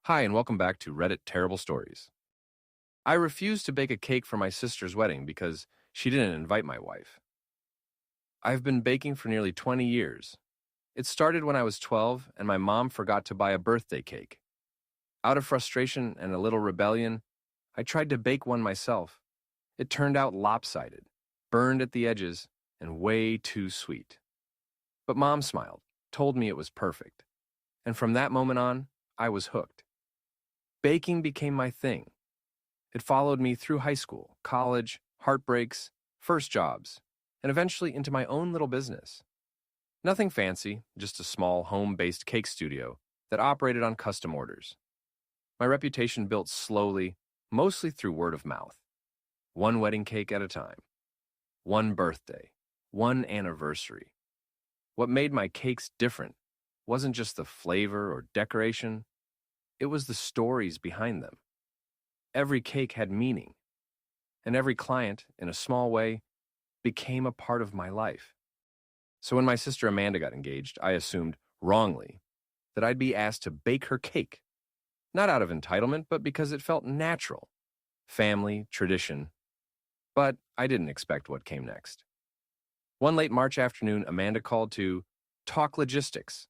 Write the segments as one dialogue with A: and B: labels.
A: Hi, and welcome back to Reddit Terrible Stories. I refused to bake a cake for my sister's wedding because she didn't invite my wife. I've been baking for nearly 20 years. It started when I was 12 and my mom forgot to buy a birthday cake. Out of frustration and a little rebellion, I tried to bake one myself. It turned out lopsided, burned at the edges, and way too sweet. But mom smiled, told me it was perfect. And from that moment on, I was hooked. Baking became my thing. It followed me through high school, college, heartbreaks, first jobs, and eventually into my own little business. Nothing fancy, just a small home-based cake studio that operated on custom orders. My reputation built slowly, mostly through word of mouth. One wedding cake at a time. One birthday. One anniversary. What made my cakes different wasn't just the flavor or decoration, it was the stories behind them. Every cake had meaning, and every client, in a small way, became a part of my life. So when my sister Amanda got engaged, I assumed, wrongly, that I'd be asked to bake her cake. Not out of entitlement, but because it felt natural. Family, tradition. But I didn't expect what came next. One late March afternoon, Amanda called to talk logistics.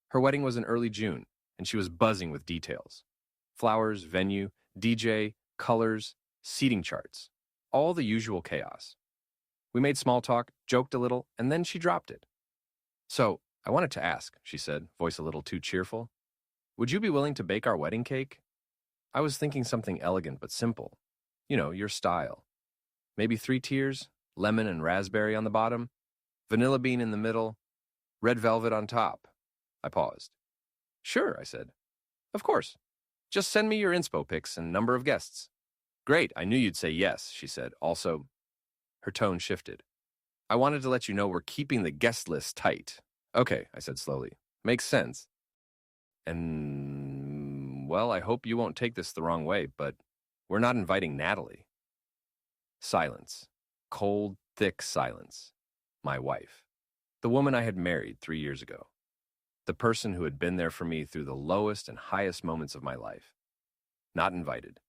A: Her wedding was in early June, and she was buzzing with details. Flowers, venue, DJ, colors, seating charts. All the usual chaos. We made small talk, joked a little, and then she dropped it. "So, I wanted to ask," she said, voice a little too cheerful. "Would you be willing to bake our wedding cake?" I was thinking something elegant but simple. You know, your style. Maybe 3 tiers, lemon and raspberry on the bottom, vanilla bean in the middle, red velvet on top. I paused. "Sure," I said. "Of course. Just send me your inspo pics and number of guests." "Great, I knew you'd say yes," she said. Also, her tone shifted. "I wanted to let you know we're keeping the guest list tight." "Okay," I said slowly. "Makes sense. And, well, I hope you won't take this the wrong way, but we're not inviting Natalie." Silence. Cold, thick silence. My wife. The woman I had married 3 years ago. The person who had been there for me through the lowest and highest moments of my life. Not invited.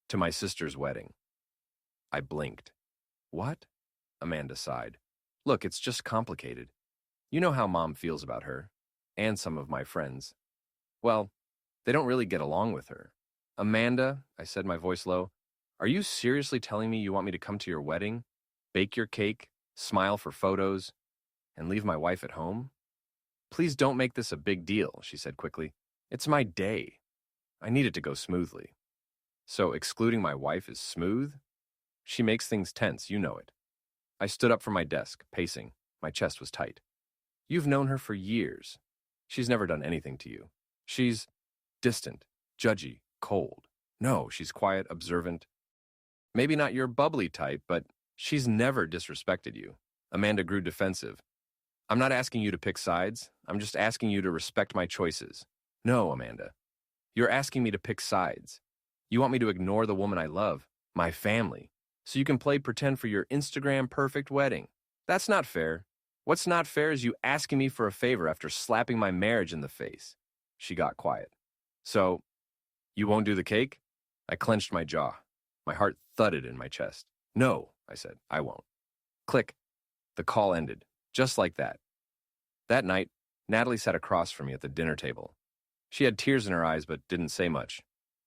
A: To my sister's wedding. I blinked. "What?" Amanda sighed. "Look, it's just complicated. You know how Mom feels about her. And some of my friends. Well, they don't really get along with her." "Amanda," I said, my voice low, "are you seriously telling me you want me to come to your wedding, bake your cake, smile for photos, and leave my wife at home?" "Please don't make this a big deal," she said quickly. "It's my day. I need it to go smoothly." "So excluding my wife is smooth?" "She makes things tense, you know it." I stood up from my desk, pacing. My chest was tight. "You've known her for years. She's never done anything to you. She's distant, judgy, cold. No, she's quiet, observant. Maybe not your bubbly type, but she's never disrespected you." Amanda grew defensive. "I'm not asking you to pick sides. I'm just asking you to respect my choices." "No, Amanda. You're asking me to pick sides. You want me to ignore the woman I love, my family, so you can play pretend for your Instagram perfect wedding. That's not fair. What's not fair is you asking me for a favor after slapping my marriage in the face." She got quiet. "So, you won't do the cake?" I clenched my jaw. My heart thudded in my chest. "No," I said, "I won't." Click. The call ended. Just like that. That night, Natalie sat across from me at the dinner table. She had tears in her eyes but didn't say much.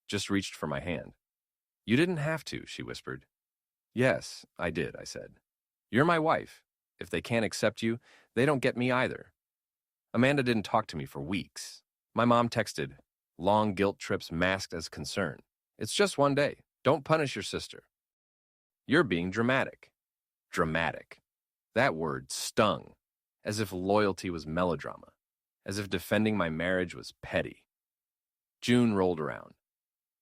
A: Just reached for my hand. "You didn't have to," she whispered. "Yes, I did," I said. "You're my wife. If they can't accept you, they don't get me either." Amanda didn't talk to me for weeks. My mom texted, long guilt trips masked as concern. "It's just one day. Don't punish your sister." "You're being dramatic." Dramatic. That word stung, as if loyalty was melodrama, as if defending my marriage was petty. June rolled around.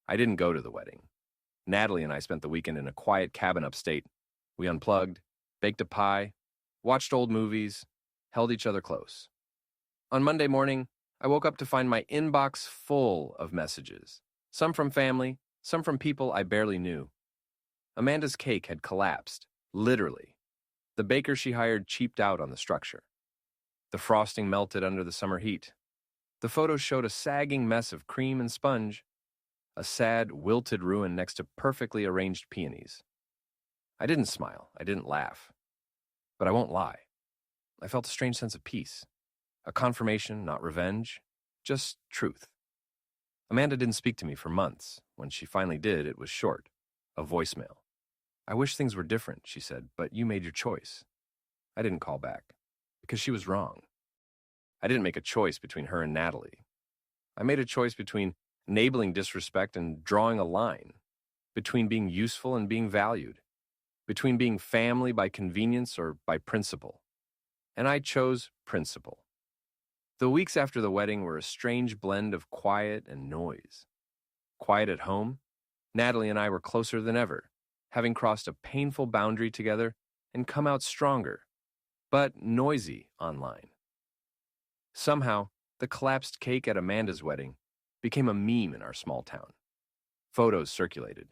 A: I didn't go to the wedding. Natalie and I spent the weekend in a quiet cabin upstate. We unplugged, baked a pie, watched old movies, held each other close. On Monday morning, I woke up to find my inbox full of messages. Some from family, some from people I barely knew. Amanda's cake had collapsed, literally. The baker she hired cheaped out on the structure. The frosting melted under the summer heat. The photos showed a sagging mess of cream and sponge, a sad, wilted ruin next to perfectly arranged peonies. I didn't smile, I didn't laugh. But I won't lie. I felt a strange sense of peace. A confirmation, not revenge, just truth. Amanda didn't speak to me for months. When she finally did, it was short, a voicemail. I wish things were different, she said, but you made your choice. I didn't call back, because she was wrong. I didn't make a choice between her and Natalie. I made a choice between enabling disrespect and drawing a line, between being useful and being valued, between being family by convenience or by principle. And I chose principle. The weeks after the wedding were a strange blend of quiet and noise. Quiet at home, Natalie and I were closer than ever, having crossed a painful boundary together and come out stronger, but noisy online. Somehow, the collapsed cake at Amanda's wedding became a meme in our small town. Photos circulated.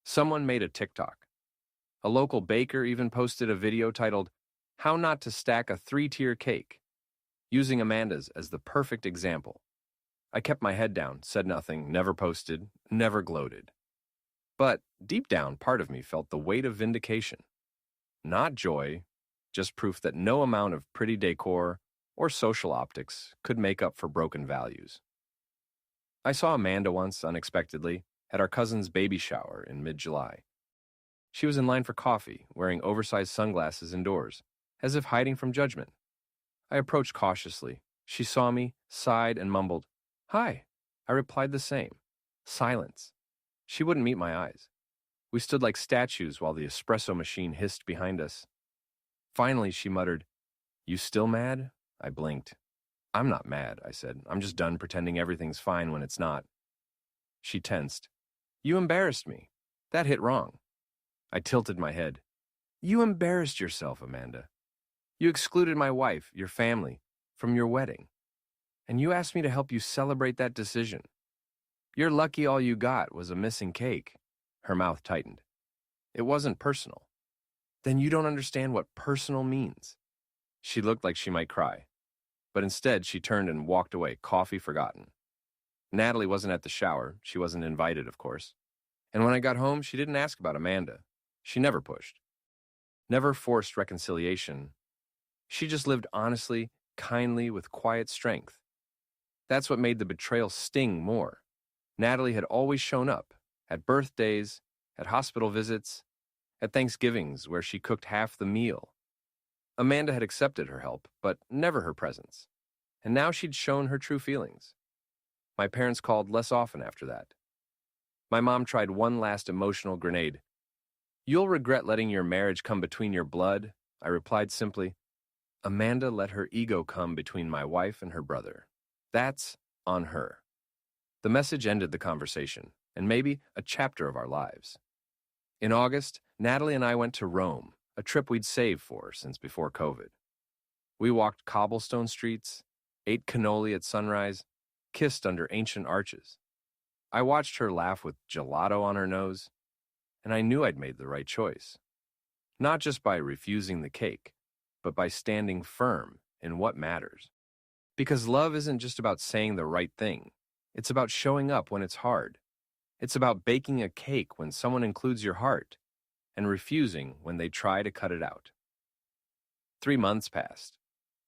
A: Someone made a TikTok. A local baker even posted a video titled, "How Not to Stack a 3-Tier Cake," using Amanda's as the perfect example. I kept my head down, said nothing, never posted, never gloated. But deep down, part of me felt the weight of vindication. Not joy, just proof that no amount of pretty decor or social optics could make up for broken values. I saw Amanda once, unexpectedly, at our cousin's baby shower in mid-July. She was in line for coffee, wearing oversized sunglasses indoors, as if hiding from judgment. I approached cautiously. She saw me, sighed, and mumbled, "Hi." I replied the same. Silence. She wouldn't meet my eyes. We stood like statues while the espresso machine hissed behind us. Finally, she muttered, "You still mad?" I blinked. "I'm not mad," I said. "I'm just done pretending everything's fine when it's not." She tensed. "You embarrassed me. That hit wrong." I tilted my head. "You embarrassed yourself, Amanda. You excluded my wife, your family, from your wedding. And you asked me to help you celebrate that decision. You're lucky all you got was a missing cake." Her mouth tightened. "It wasn't personal." "Then you don't understand what personal means." She looked like she might cry. But instead, she turned and walked away, coffee forgotten. Natalie wasn't at the shower. She wasn't invited, of course. And when I got home, she didn't ask about Amanda. She never pushed. Never forced reconciliation. She just lived honestly, kindly, with quiet strength. That's what made the betrayal sting more. Natalie had always shown up, at birthdays, at hospital visits, at Thanksgivings where she cooked half the meal. Amanda had accepted her help, but never her presence. And now she'd shown her true feelings. My parents called less often after that. My mom tried one last emotional grenade. "You'll regret letting your marriage come between your blood." I replied simply, "Amanda let her ego come between my wife and her brother. That's on her." The message ended the conversation, and maybe a chapter of our lives. In August, Natalie and I went to Rome, a trip we'd saved for since before COVID. We walked cobblestone streets, ate cannoli at sunrise, kissed under ancient arches. I watched her laugh with gelato on her nose, and I knew I'd made the right choice. Not just by refusing the cake, but by standing firm in what matters. Because love isn't just about saying the right thing. It's about showing up when it's hard. It's about baking a cake when someone includes your heart, and refusing when they try to cut it out. 3 months passed.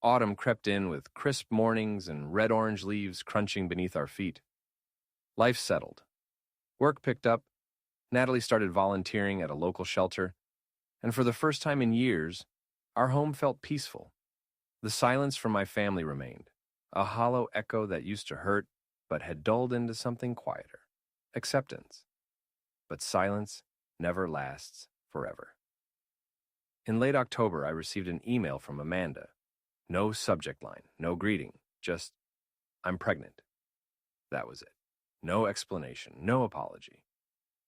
A: Autumn crept in with crisp mornings and red-orange leaves crunching beneath our feet. Life settled. Work picked up. Natalie started volunteering at a local shelter, and for the first time in years, our home felt peaceful. The silence from my family remained, a hollow echo that used to hurt but had dulled into something quieter. Acceptance. But silence never lasts forever. In late October, I received an email from Amanda. No subject line, no greeting, just, "I'm pregnant." That was it. No explanation, no apology.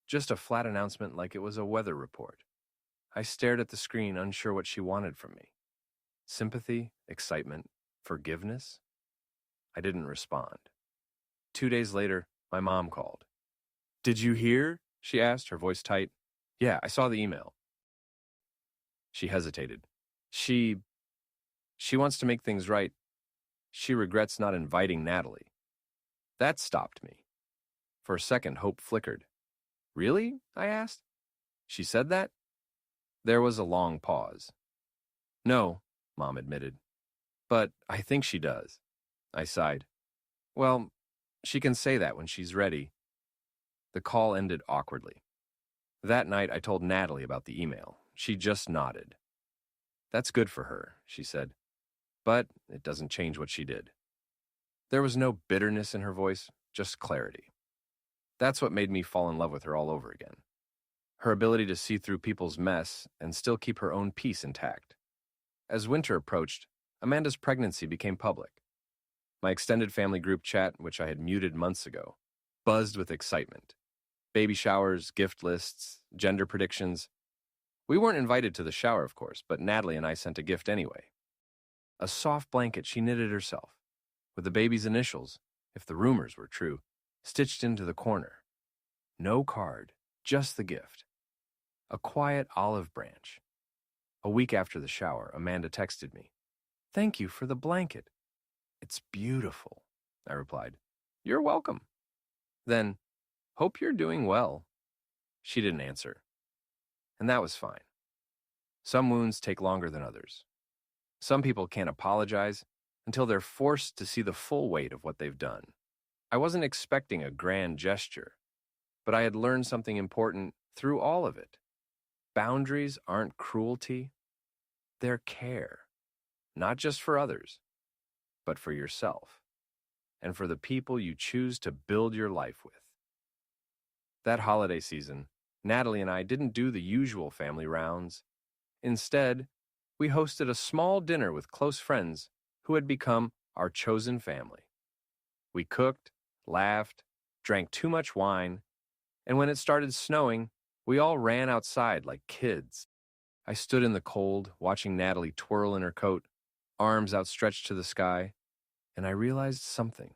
A: Just a flat announcement like it was a weather report. I stared at the screen, unsure what she wanted from me. Sympathy, excitement, forgiveness? I didn't respond. 2 days later, my mom called. "Did you hear?" she asked, her voice tight. "Yeah, I saw the email." She hesitated. She wants to make things right. she regrets not inviting Natalie. That stopped me. For a second, hope flickered. Really? I asked. She said that? There was a long pause. No, Mom admitted. But I think she does. I sighed. Well, she can say that when she's ready. The call ended awkwardly. That night, I told Natalie about the email. She just nodded. That's good for her, she said. But it doesn't change what she did. There was no bitterness in her voice, just clarity. That's what made me fall in love with her all over again. Her ability to see through people's mess and still keep her own peace intact. As winter approached, Amanda's pregnancy became public. My extended family group chat, which I had muted months ago, buzzed with excitement. Baby showers, gift lists, gender predictions. We weren't invited to the shower, of course, but Natalie and I sent a gift anyway. A soft blanket she knitted herself, with the baby's initials, if the rumors were true, stitched into the corner. No card, just the gift. A quiet olive branch. A week after the shower, Amanda texted me. Thank you for the blanket. It's beautiful, I replied. You're welcome. Then, hope you're doing well. She didn't answer. And that was fine. Some wounds take longer than others. Some people can't apologize until they're forced to see the full weight of what they've done. I wasn't expecting a grand gesture, but I had learned something important through all of it. Boundaries aren't cruelty, they're care. Not just for others, but for yourself, and for the people you choose to build your life with. That holiday season, Natalie and I didn't do the usual family rounds. Instead, we hosted a small dinner with close friends who had become our chosen family. We cooked, laughed, drank too much wine, and when it started snowing, we all ran outside like kids. I stood in the cold, watching Natalie twirl in her coat, arms outstretched to the sky, and I realized something.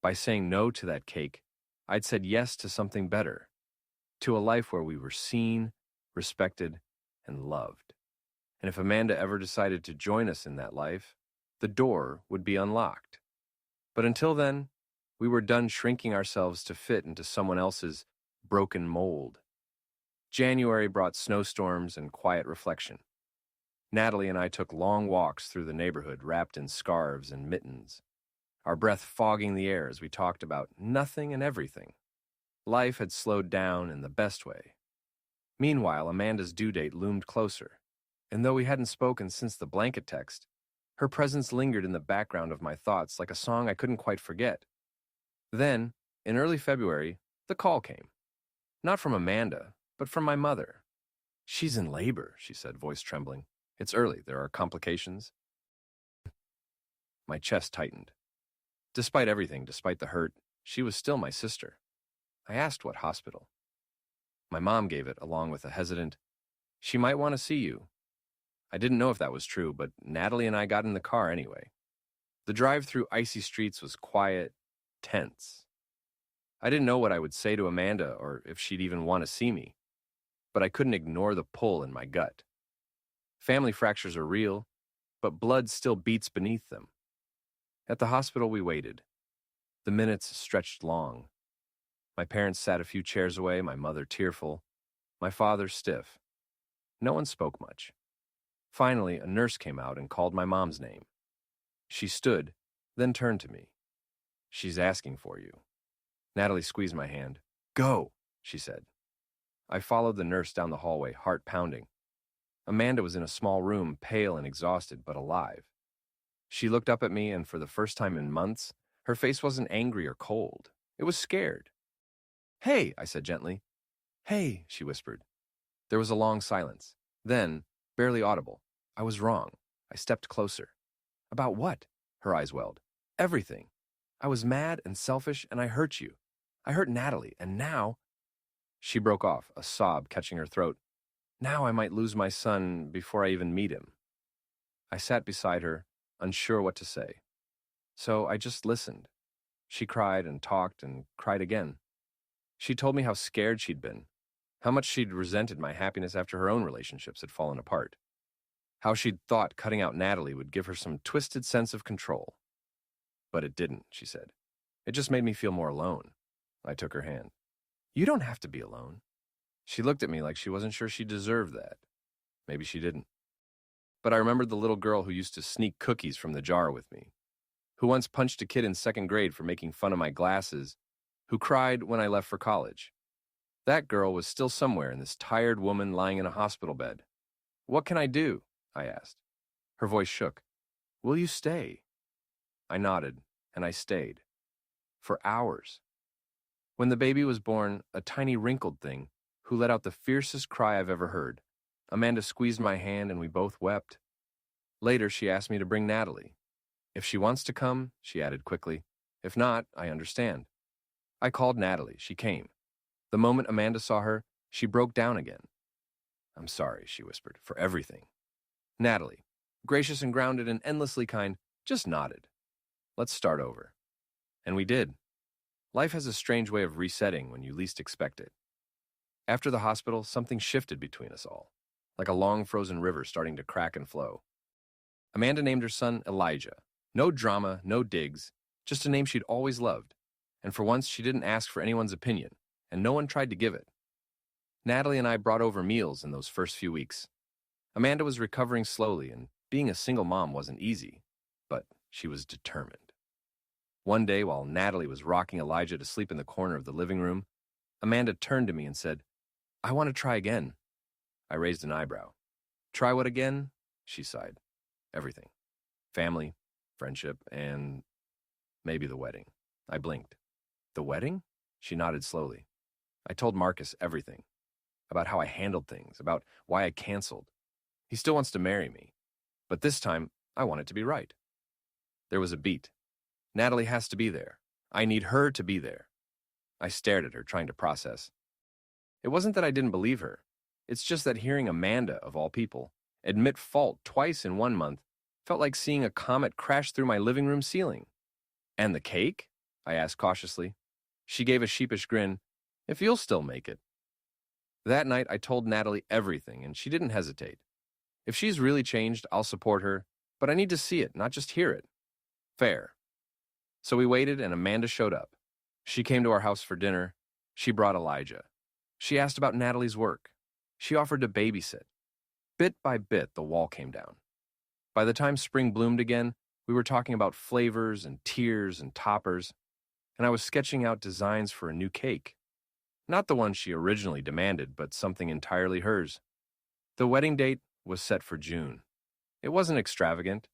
A: By saying no to that cake, I'd said yes to something better, to a life where we were seen, respected, and loved. And if Amanda ever decided to join us in that life, the door would be unlocked. But until then, we were done shrinking ourselves to fit into someone else's broken mold. January brought snowstorms and quiet reflection. Natalie and I took long walks through the neighborhood wrapped in scarves and mittens, our breath fogging the air as we talked about nothing and everything. Life had slowed down in the best way. Meanwhile, Amanda's due date loomed closer, and though we hadn't spoken since the blanket text, her presence lingered in the background of my thoughts like a song I couldn't quite forget. Then, in early February, the call came. Not from Amanda, but from my mother. She's in labor, she said, voice trembling. It's early, there are complications. My chest tightened. Despite everything, despite the hurt, she was still my sister. I asked what hospital. My mom gave it, along with a hesitant, she might want to see you. I didn't know if that was true, but Natalie and I got in the car anyway. The drive through icy streets was quiet, tense. I didn't know what I would say to Amanda or if she'd even want to see me, but I couldn't ignore the pull in my gut. Family fractures are real, but blood still beats beneath them. At the hospital, we waited. The minutes stretched long. My parents sat a few chairs away, my mother tearful, my father stiff. No one spoke much. Finally, a nurse came out and called my mom's name. She stood, then turned to me. She's asking for you. Natalie squeezed my hand. Go, she said. I followed the nurse down the hallway, heart pounding. Amanda was in a small room, pale and exhausted, but alive. She looked up at me, and for the first time in months, her face wasn't angry or cold. It was scared. Hey, I said gently. Hey, she whispered. There was a long silence. Then, barely audible, I was wrong. I stepped closer. About what? Her eyes welled. Everything. I was mad and selfish, and I hurt you. I hurt Natalie, and now... She broke off, a sob catching her throat. Now I might lose my son before I even meet him. I sat beside her, unsure what to say. So I just listened. She cried and talked and cried again. She told me how scared she'd been, how much she'd resented my happiness after her own relationships had fallen apart, how she'd thought cutting out Natalie would give her some twisted sense of control. But it didn't, she said. It just made me feel more alone. I took her hand. You don't have to be alone. She looked at me like she wasn't sure she deserved that. Maybe she didn't. But I remembered the little girl who used to sneak cookies from the jar with me, who once punched a kid in second grade for making fun of my glasses, who cried when I left for college. That girl was still somewhere in this tired woman lying in a hospital bed. What can I do? I asked. Her voice shook. Will you stay? I nodded, and I stayed. For hours. When the baby was born, a tiny wrinkled thing, who let out the fiercest cry I've ever heard, Amanda squeezed my hand and we both wept. Later, she asked me to bring Natalie. If she wants to come, she added quickly. If not, I understand. I called Natalie. She came. The moment Amanda saw her, she broke down again. I'm sorry, she whispered, for everything. Natalie, gracious and grounded and endlessly kind, just nodded. Let's start over. And we did. Life has a strange way of resetting when you least expect it. After the hospital, something shifted between us all, like a long frozen river starting to crack and flow. Amanda named her son Elijah. No drama, no digs, just a name she'd always loved. And for once, she didn't ask for anyone's opinion, and no one tried to give it. Natalie and I brought over meals in those first few weeks. Amanda was recovering slowly, and being a single mom wasn't easy, but she was determined. One day, while Natalie was rocking Elijah to sleep in the corner of the living room, Amanda turned to me and said, I want to try again. I raised an eyebrow. Try what again? She sighed. Everything. Family, friendship, and maybe the wedding. I blinked. The wedding? She nodded slowly. I told Marcus everything. About how I handled things, about why I canceled. He still wants to marry me. But this time, I want it to be right. There was a beat. Natalie has to be there. I need her to be there. I stared at her, trying to process. It wasn't that I didn't believe her. It's just that hearing Amanda, of all people, admit fault twice in 1 month felt like seeing a comet crash through my living room ceiling. And the cake? I asked cautiously. She gave a sheepish grin. If you'll still make it. That night, I told Natalie everything, and she didn't hesitate. If she's really changed, I'll support her, but I need to see it, not just hear it. Fair. So we waited, and Amanda showed up. She came to our house for dinner. She brought Elijah. She asked about Natalie's work. She offered to babysit. Bit by bit, the wall came down. By the time spring bloomed again, we were talking about flavors and tiers and toppers, and I was sketching out designs for a new cake. Not the one she originally demanded, but something entirely hers. The wedding date was set for June. It wasn't extravagant,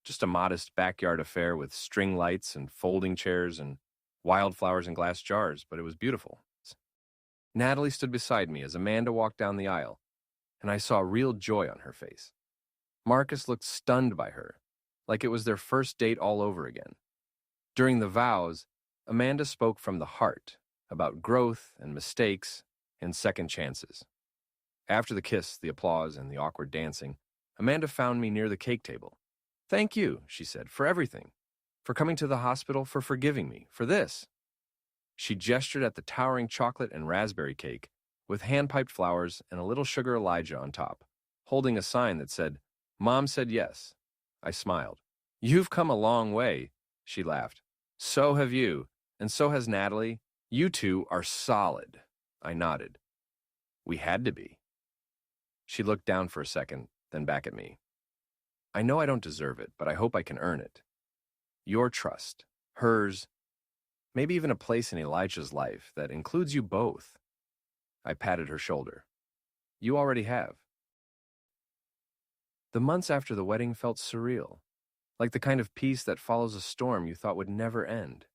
A: just a modest backyard affair with string lights and folding chairs and wildflowers in glass jars, but it was beautiful. Natalie stood beside me as Amanda walked down the aisle, and I saw real joy on her face. Marcus looked stunned by her, like it was their first date all over again. During the vows, Amanda spoke from the heart about growth and mistakes and second chances. After the kiss, the applause, and the awkward dancing, Amanda found me near the cake table. Thank you, she said, for everything. For coming to the hospital, for forgiving me, for this. She gestured at the towering chocolate and raspberry cake with hand-piped flowers and a little sugar Elijah on top, holding a sign that said, Mom said yes. I smiled. You've come a long way, she laughed. So have you, and so has Natalie. You two are solid. I nodded. We had to be. She looked down for a second, then back at me. I know I don't deserve it, but I hope I can earn it. Your trust, hers, maybe even a place in Elijah's life that includes you both. I patted her shoulder. You already have. The months after the wedding felt surreal, like the kind of peace that follows a storm you thought would never end.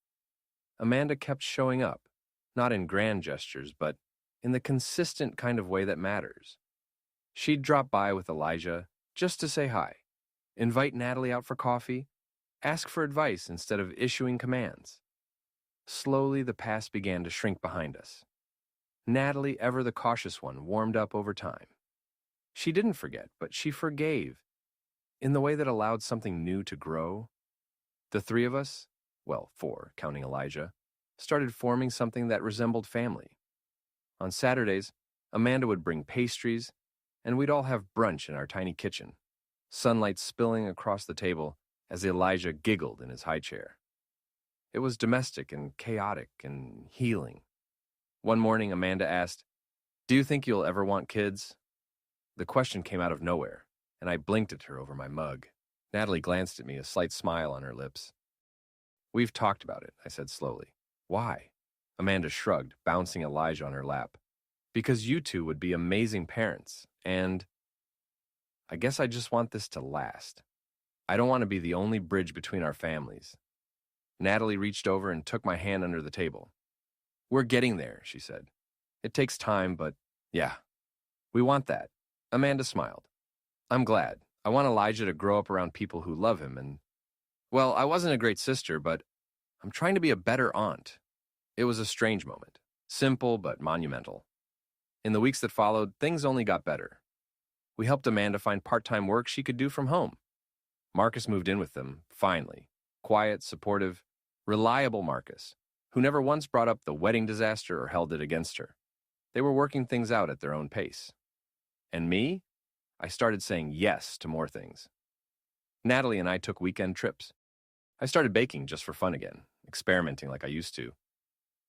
A: Amanda kept showing up, not in grand gestures, but in the consistent kind of way that matters. She'd drop by with Elijah just to say hi, invite Natalie out for coffee, ask for advice instead of issuing commands. Slowly, the past began to shrink behind us. Natalie, ever the cautious one, warmed up over time. She didn't forget, but she forgave, in the way that allowed something new to grow. The three of us, well, four, counting Elijah, started forming something that resembled family. On Saturdays, Amanda would bring pastries, and we'd all have brunch in our tiny kitchen, sunlight spilling across the table as Elijah giggled in his high chair. It was domestic and chaotic and healing. One morning, Amanda asked, "Do you think you'll ever want kids?" The question came out of nowhere, and I blinked at her over my mug. Natalie glanced at me, a slight smile on her lips. "We've talked about it," I said slowly. "Why?" Amanda shrugged, bouncing Elijah on her lap. "Because you two would be amazing parents, and I guess I just want this to last. I don't want to be the only bridge between our families." Natalie reached over and took my hand under the table. "We're getting there," she said. "It takes time, but yeah, we want that." Amanda smiled. "I'm glad. I want Elijah to grow up around people who love him and, well, I wasn't a great sister, but I'm trying to be a better aunt." It was a strange moment, simple but monumental. In the weeks that followed, things only got better. We helped Amanda find part-time work she could do from home. Marcus moved in with them, finally. Quiet, supportive, reliable Marcus, who never once brought up the wedding disaster or held it against her. They were working things out at their own pace. And me? I started saying yes to more things. Natalie and I took weekend trips. I started baking just for fun again, experimenting like I used to.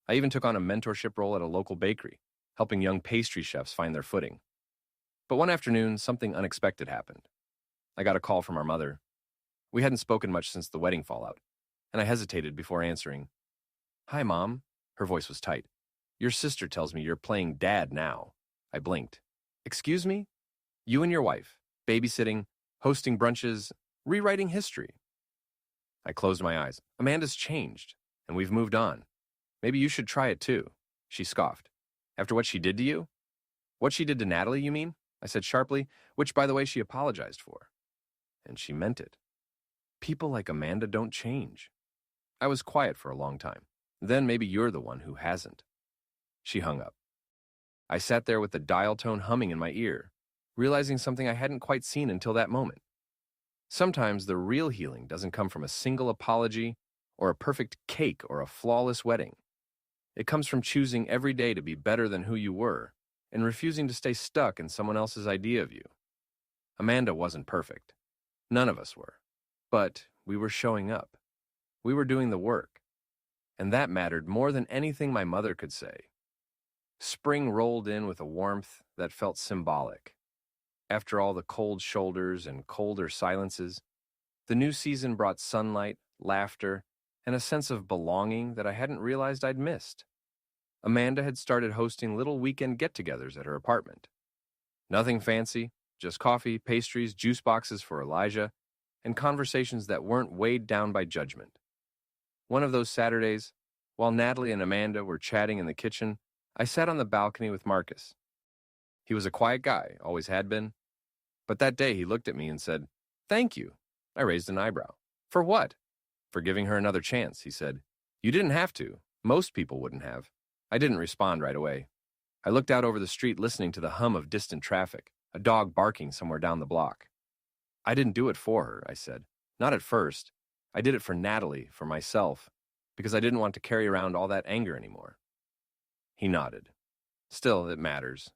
A: I even took on a mentorship role at a local bakery, helping young pastry chefs find their footing. But one afternoon, something unexpected happened. I got a call from our mother. We hadn't spoken much since the wedding fallout, and I hesitated before answering. "Hi, Mom." Her voice was tight. "Your sister tells me you're playing dad now." I blinked. "Excuse me?" "You and your wife, babysitting, hosting brunches, rewriting history." I closed my eyes. "Amanda's changed, and we've moved on. Maybe you should try it too." She scoffed. "After what she did to you?" "What she did to Natalie, you mean?" I said sharply, which, by the way, she apologized for. And she meant it. People like Amanda don't change. I was quiet for a long time. "Then maybe you're the one who hasn't." She hung up. I sat there with the dial tone humming in my ear, realizing something I hadn't quite seen until that moment. Sometimes the real healing doesn't come from a single apology or a perfect cake or a flawless wedding. It comes from choosing every day to be better than who you were and refusing to stay stuck in someone else's idea of you. Amanda wasn't perfect. None of us were. But we were showing up. We were doing the work. And that mattered more than anything my mother could say. Spring rolled in with a warmth that felt symbolic. After all the cold shoulders and colder silences, the new season brought sunlight, laughter, and a sense of belonging that I hadn't realized I'd missed. Amanda had started hosting little weekend get-togethers at her apartment. Nothing fancy, just coffee, pastries, juice boxes for Elijah, and conversations that weren't weighed down by judgment. One of those Saturdays, while Natalie and Amanda were chatting in the kitchen, I sat on the balcony with Marcus. He was a quiet guy, always had been. But that day he looked at me and said, "Thank you." I raised an eyebrow. "For what?" "For giving her another chance," he said. "You didn't have to. Most people wouldn't have." I didn't respond right away. I looked out over the street listening to the hum of distant traffic, a dog barking somewhere down the block. "I didn't do it for her," I said. "Not at first. I did it for Natalie, for myself, because I didn't want to carry around all that anger anymore." He nodded. "Still, it matters.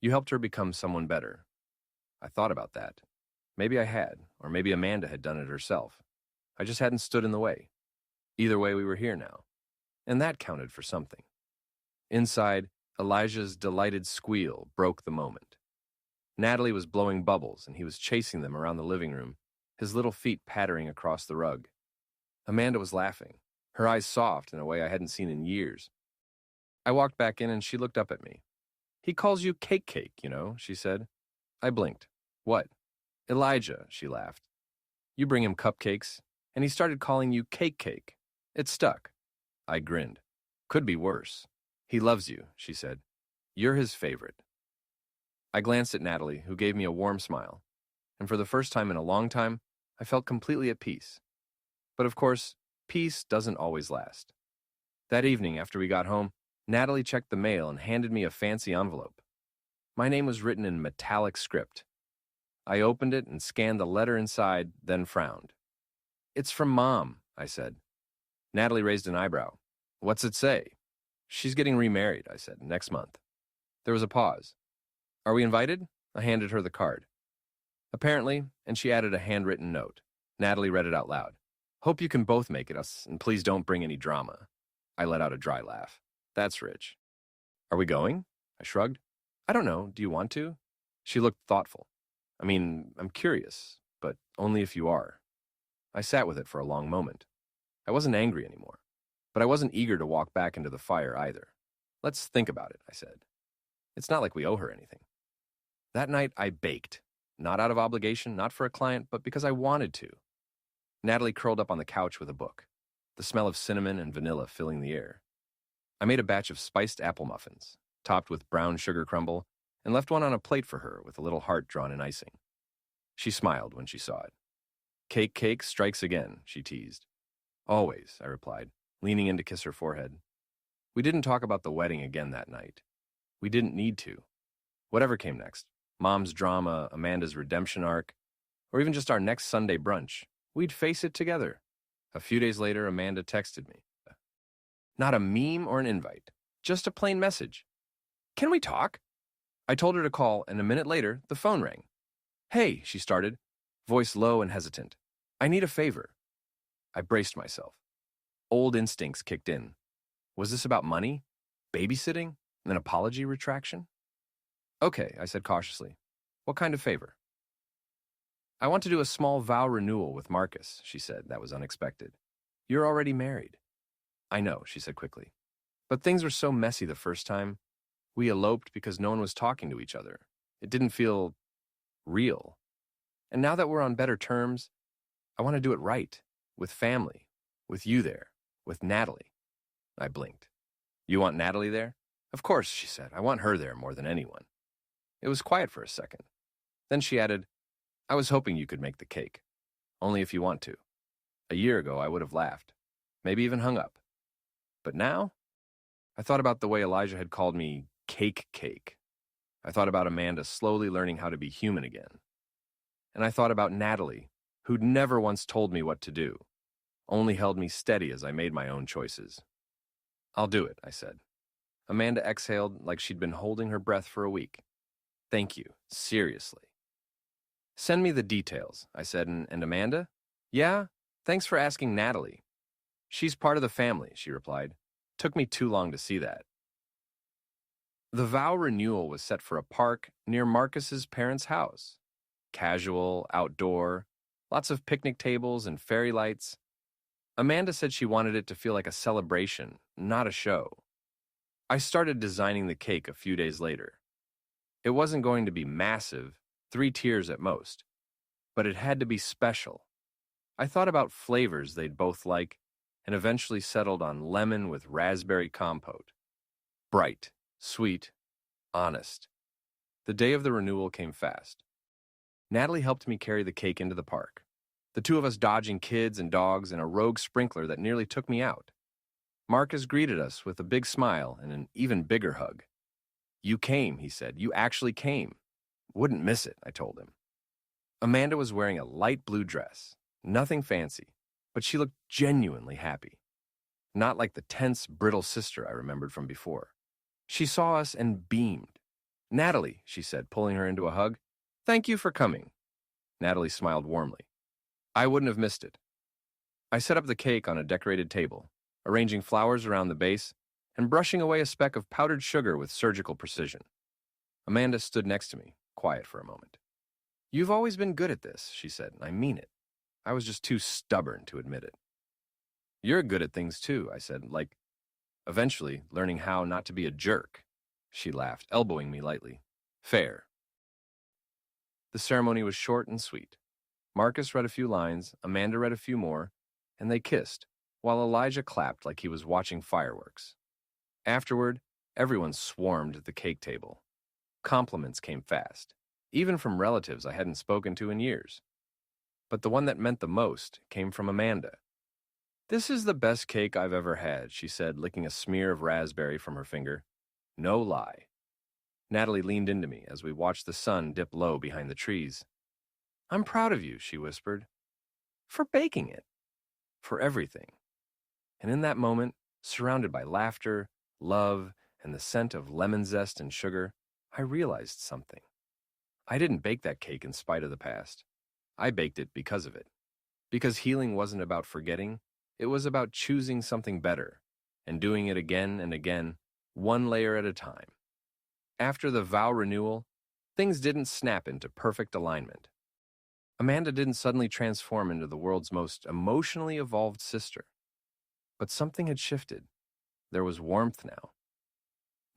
A: You helped her become someone better." I thought about that. Maybe I had, or maybe Amanda had done it herself. I just hadn't stood in the way. Either way, we were here now. And that counted for something. Inside, Elijah's delighted squeal broke the moment. Natalie was blowing bubbles, and he was chasing them around the living room, his little feet pattering across the rug. Amanda was laughing, her eyes soft in a way I hadn't seen in years. I walked back in, and she looked up at me. "He calls you Cake, you know," she said. I blinked. "What?" "Elijah," she laughed. "You bring him cupcakes, and he started calling you Cake. It stuck." I grinned. "Could be worse." "He loves you," she said. "You're his favorite." I glanced at Natalie, who gave me a warm smile, and for the first time in a long time, I felt completely at peace. But of course, peace doesn't always last. That evening, after we got home, Natalie checked the mail and handed me a fancy envelope. My name was written in metallic script. I opened it and scanned the letter inside, then frowned. "It's from Mom," I said. Natalie raised an eyebrow. "What's it say?" "She's getting remarried," I said, "next month." There was a pause. "Are we invited?" I handed her the card. "Apparently," and she added a handwritten note. Natalie read it out loud. Hope you can both make it us, and please don't bring any drama. I let out a dry laugh. That's rich. Are we going? I shrugged. I don't know. Do you want to? She looked thoughtful. I mean, I'm curious, but only if you are. I sat with it for a long moment. I wasn't angry anymore, but I wasn't eager to walk back into the fire either. Let's think about it, I said. It's not like we owe her anything. That night, I baked. Not out of obligation, not for a client, but because I wanted to. Natalie curled up on the couch with a book, the smell of cinnamon and vanilla filling the air. I made a batch of spiced apple muffins, topped with brown sugar crumble, and left one on a plate for her with a little heart drawn in icing. She smiled when she saw it. Cake strikes again, she teased. Always, I replied, leaning in to kiss her forehead. We didn't talk about the wedding again that night. We didn't need to. Whatever came next, Mom's drama, Amanda's redemption arc, or even just our next Sunday brunch, we'd face it together. A few days later, Amanda texted me. Not a meme or an invite, just a plain message. Can we talk? I told her to call, and a minute later, the phone rang. Hey, she started, voice low and hesitant. I need a favor. I braced myself. Old instincts kicked in. Was this about money? Babysitting? An apology retraction? Okay, I said cautiously. What kind of favor? I want to do a small vow renewal with Marcus, she said. That was unexpected. You're already married. I know, she said quickly. But things were so messy the first time. We eloped because no one was talking to each other. It didn't feel real. And now that we're on better terms, I want to do it right, with family, with you there, with Natalie. I blinked. You want Natalie there? Of course, she said. I want her there more than anyone. It was quiet for a second. Then she added, I was hoping you could make the cake. Only if you want to. A year ago, I would have laughed. Maybe even hung up. But now, I thought about the way Elijah had called me cake. I thought about Amanda slowly learning how to be human again. And I thought about Natalie, who'd never once told me what to do, only held me steady as I made my own choices. I'll do it, I said. Amanda exhaled like she'd been holding her breath for a week. Thank you, seriously. Send me the details, I said, and Amanda? Yeah, thanks for asking Natalie. She's part of the family, she replied. Took me too long to see that. The vow renewal was set for a park near Marcus's parents' house. Casual, outdoor, lots of picnic tables and fairy lights. Amanda said she wanted it to feel like a celebration, not a show. I started designing the cake a few days later. It wasn't going to be massive, 3 tiers at most, but it had to be special. I thought about flavors they'd both like and eventually settled on lemon with raspberry compote. Bright, sweet, honest. The day of the renewal came fast. Natalie helped me carry the cake into the park, the two of us dodging kids and dogs and a rogue sprinkler that nearly took me out. Marcus greeted us with a big smile and an even bigger hug. You came, he said. You actually came. Wouldn't miss it, I told him. Amanda was wearing a light blue dress, nothing fancy, but she looked genuinely happy. Not like the tense, brittle sister I remembered from before. She saw us and beamed. Natalie, she said, pulling her into a hug. Thank you for coming. Natalie smiled warmly. I wouldn't have missed it. I set up the cake on a decorated table, arranging flowers around the base and brushing away a speck of powdered sugar with surgical precision. Amanda stood next to me, quiet for a moment. You've always been good at this, she said, and I mean it. I was just too stubborn to admit it. You're good at things too, I said, like, eventually learning how not to be a jerk. She laughed, elbowing me lightly. Fair. The ceremony was short and sweet. Marcus read a few lines, Amanda read a few more, and they kissed, while Elijah clapped like he was watching fireworks. Afterward, everyone swarmed at the cake table. Compliments came fast, even from relatives I hadn't spoken to in years. But the one that meant the most came from Amanda. This is the best cake I've ever had, she said, licking a smear of raspberry from her finger. No lie. Natalie leaned into me as we watched the sun dip low behind the trees. I'm proud of you, she whispered. For baking it. For everything. And in that moment, surrounded by laughter, love, and the scent of lemon zest and sugar, I realized something. I didn't bake that cake in spite of the past. I baked it because of it. Because healing wasn't about forgetting, it was about choosing something better and doing it again and again, one layer at a time. After the vow renewal, things didn't snap into perfect alignment. Amanda didn't suddenly transform into the world's most emotionally evolved sister. But something had shifted. There was warmth now.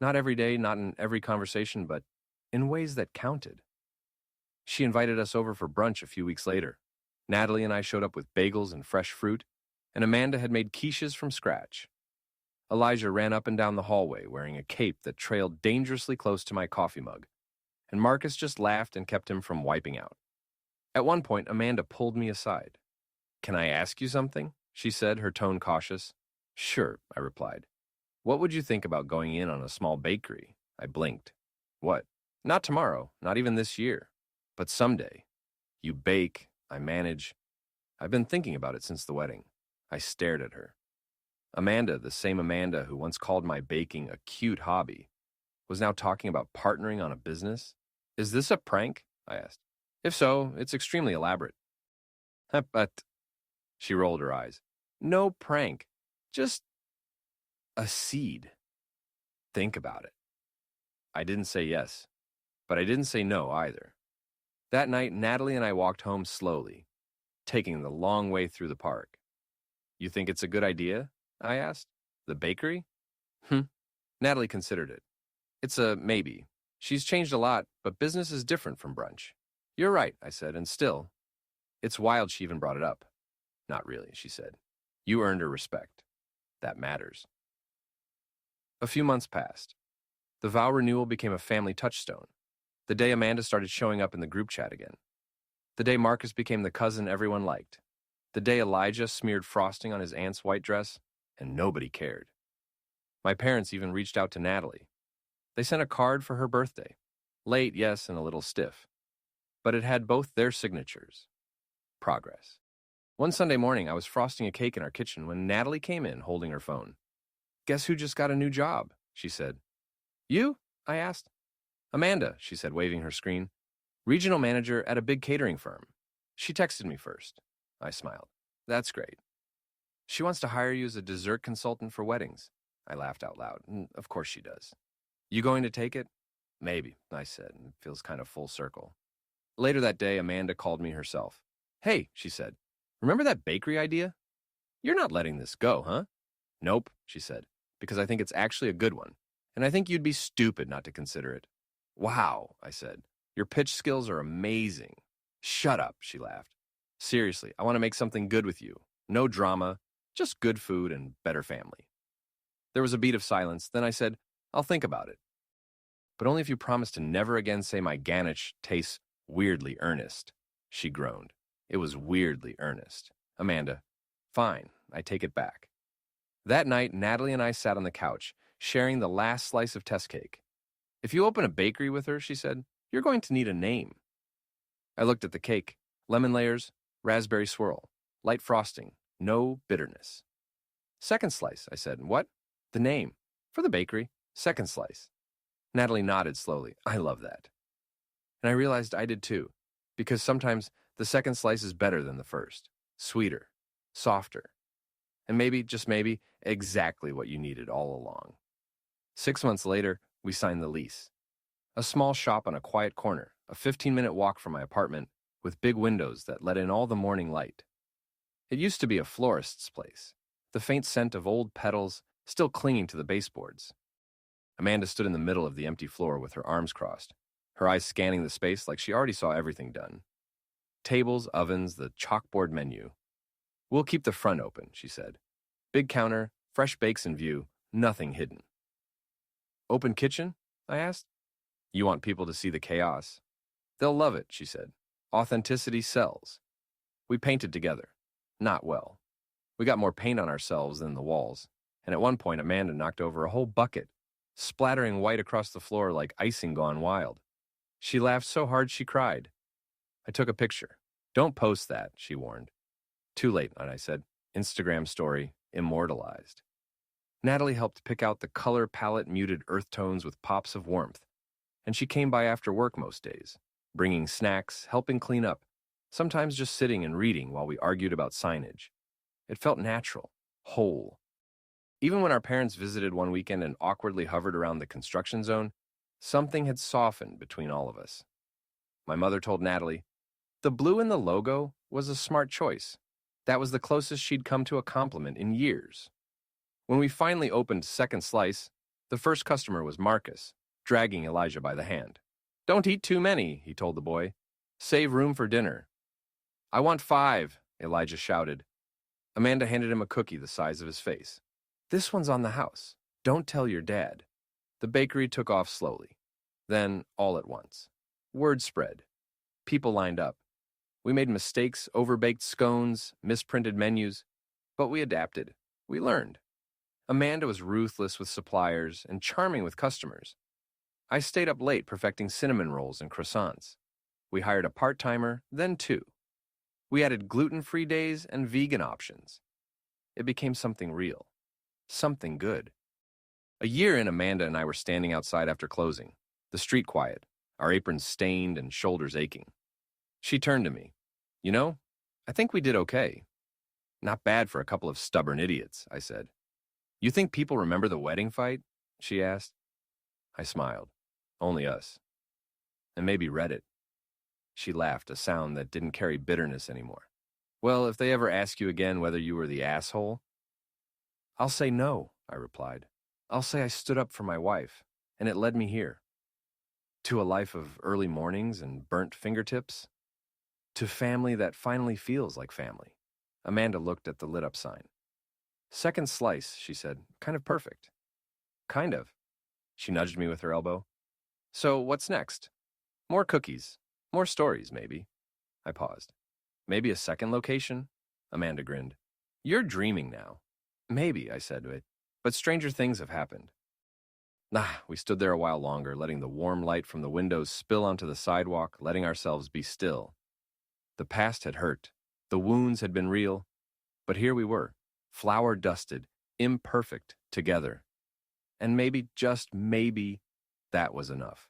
A: Not every day, not in every conversation, but in ways that counted. She invited us over for brunch a few weeks later. Natalie and I showed up with bagels and fresh fruit, and Amanda had made quiches from scratch. Elijah ran up and down the hallway wearing a cape that trailed dangerously close to my coffee mug, and Marcus just laughed and kept him from wiping out. At one point, Amanda pulled me aside. "Can I ask you something?" she said, her tone cautious. "Sure," I replied. "What would you think about going in on a small bakery?" I blinked. "What?" "Not tomorrow, not even this year, but someday. You bake, I manage. I've been thinking about it since the wedding." I stared at her. Amanda, the same Amanda who once called my baking a cute hobby, was now talking about partnering on a business? "Is this a prank?" I asked. "If so, it's extremely elaborate." But she rolled her eyes. "No prank, just a seed. Think about it." I didn't say yes, but I didn't say no either. That night, Natalie and I walked home slowly, taking the long way through the park. "You think it's a good idea?" I asked. "The bakery?" Natalie considered it. "It's a maybe. She's changed a lot, but business is different from brunch." "You're right," I said, and still, it's wild she even brought it up. "Not really," she said. "You earned her respect. That matters." A few months passed. The vow renewal became a family touchstone. The day Amanda started showing up in the group chat again. The day Marcus became the cousin everyone liked. The day Elijah smeared frosting on his aunt's white dress, and nobody cared. My parents even reached out to Natalie. They sent a card for her birthday. Late, yes, and a little stiff. But it had both their signatures. Progress. One Sunday morning, I was frosting a cake in our kitchen when Natalie came in holding her phone. "Guess who just got a new job?" she said. "You?" I asked. "Amanda," she said, waving her screen. "Regional manager at a big catering firm. She texted me first." I smiled. "That's great." "She wants to hire you as a dessert consultant for weddings." I laughed out loud. Of course she does." "You going to take it?" "Maybe," I said, and it feels kind of full circle. Later that day, Amanda called me herself. "Hey," she said, "remember that bakery idea? You're not letting this go, huh?" "Nope," she said, "because I think it's actually a good one, and I think you'd be stupid not to consider it." "Wow," I said, "your pitch skills are amazing." "Shut up," she laughed. "Seriously, I want to make something good with you. No drama, just good food and better family." There was a beat of silence, then I said, "I'll think about it. But only if you promise to never again say my Ganich tastes weirdly earnest." She groaned. It was weirdly earnest. "Amanda, fine, I take it back." That night, Natalie and I sat on the couch, sharing the last slice of test cake. "If you open a bakery with her," she said, "you're going to need a name." I looked at the cake. Lemon layers, raspberry swirl, light frosting, no bitterness. "Second slice," I said. "What?" "The name. For the bakery. Second slice." Natalie nodded slowly. "I love that." And I realized I did too, because sometimes the second slice is better than the first. Sweeter, softer, and maybe, just maybe, exactly what you needed all along. 6 months later, we signed the lease. A small shop on a quiet corner, a 15-minute walk from my apartment, with big windows that let in all the morning light. It used to be a florist's place, the faint scent of old petals still clinging to the baseboards. Amanda stood in the middle of the empty floor with her arms crossed, her eyes scanning the space like she already saw everything done. Tables, ovens, the chalkboard menu. "We'll keep the front open," she said. "Big counter, fresh bakes in view, nothing hidden." "Open kitchen?" I asked. "You want people to see the chaos." "They'll love it," she said. "Authenticity sells." We painted together. Not well. We got more paint on ourselves than the walls, and at one point Amanda knocked over a whole bucket, splattering white across the floor like icing gone wild. She laughed so hard she cried. I took a picture. "Don't post that," she warned. "Too late," I said. Instagram story, immortalized. Natalie helped pick out the color palette muted earth tones with pops of warmth, and she came by after work most days, bringing snacks, helping clean up, sometimes just sitting and reading while we argued about signage. It felt natural, whole. Even when our parents visited one weekend and awkwardly hovered around the construction zone, something had softened between all of us. My mother told Natalie, the blue in the logo was a smart choice. That was the closest she'd come to a compliment in years. When we finally opened Second Slice, the first customer was Marcus, dragging Elijah by the hand. Don't eat too many, he told the boy. Save room for dinner. I want 5, Elijah shouted. Amanda handed him a cookie the size of his face. This one's on the house. Don't tell your dad. The bakery took off slowly. Then, all at once, word spread. People lined up. We made mistakes, overbaked scones, misprinted menus, but we adapted. We learned. Amanda was ruthless with suppliers and charming with customers. I stayed up late perfecting cinnamon rolls and croissants. We hired a part-timer, then 2. We added gluten-free days and vegan options. It became something real. Something good. A year in, Amanda and I were standing outside after closing, the street quiet, our aprons stained and shoulders aching. She turned to me. You know, I think we did okay. Not bad for a couple of stubborn idiots, I said. You think people remember the wedding fight? She asked. I smiled. Only us. And maybe Reddit. She laughed, a sound that didn't carry bitterness anymore. Well, if they ever ask you again whether you were the asshole, I'll say no, I replied. I'll say I stood up for my wife, and it led me here. To a life of early mornings and burnt fingertips. To family that finally feels like family. Amanda looked at the lit-up sign. Second Slice, she said. Kind of perfect. Kind of. She nudged me with her elbow. So what's next? More cookies. More stories, maybe. I paused. Maybe a second location? Amanda grinned. You're dreaming now. Maybe, I said, but stranger things have happened. We stood there a while longer, letting the warm light from the windows spill onto the sidewalk, letting ourselves be still. The past had hurt. The wounds had been real. But here we were, flower-dusted, imperfect, together. And maybe, just maybe, that was enough.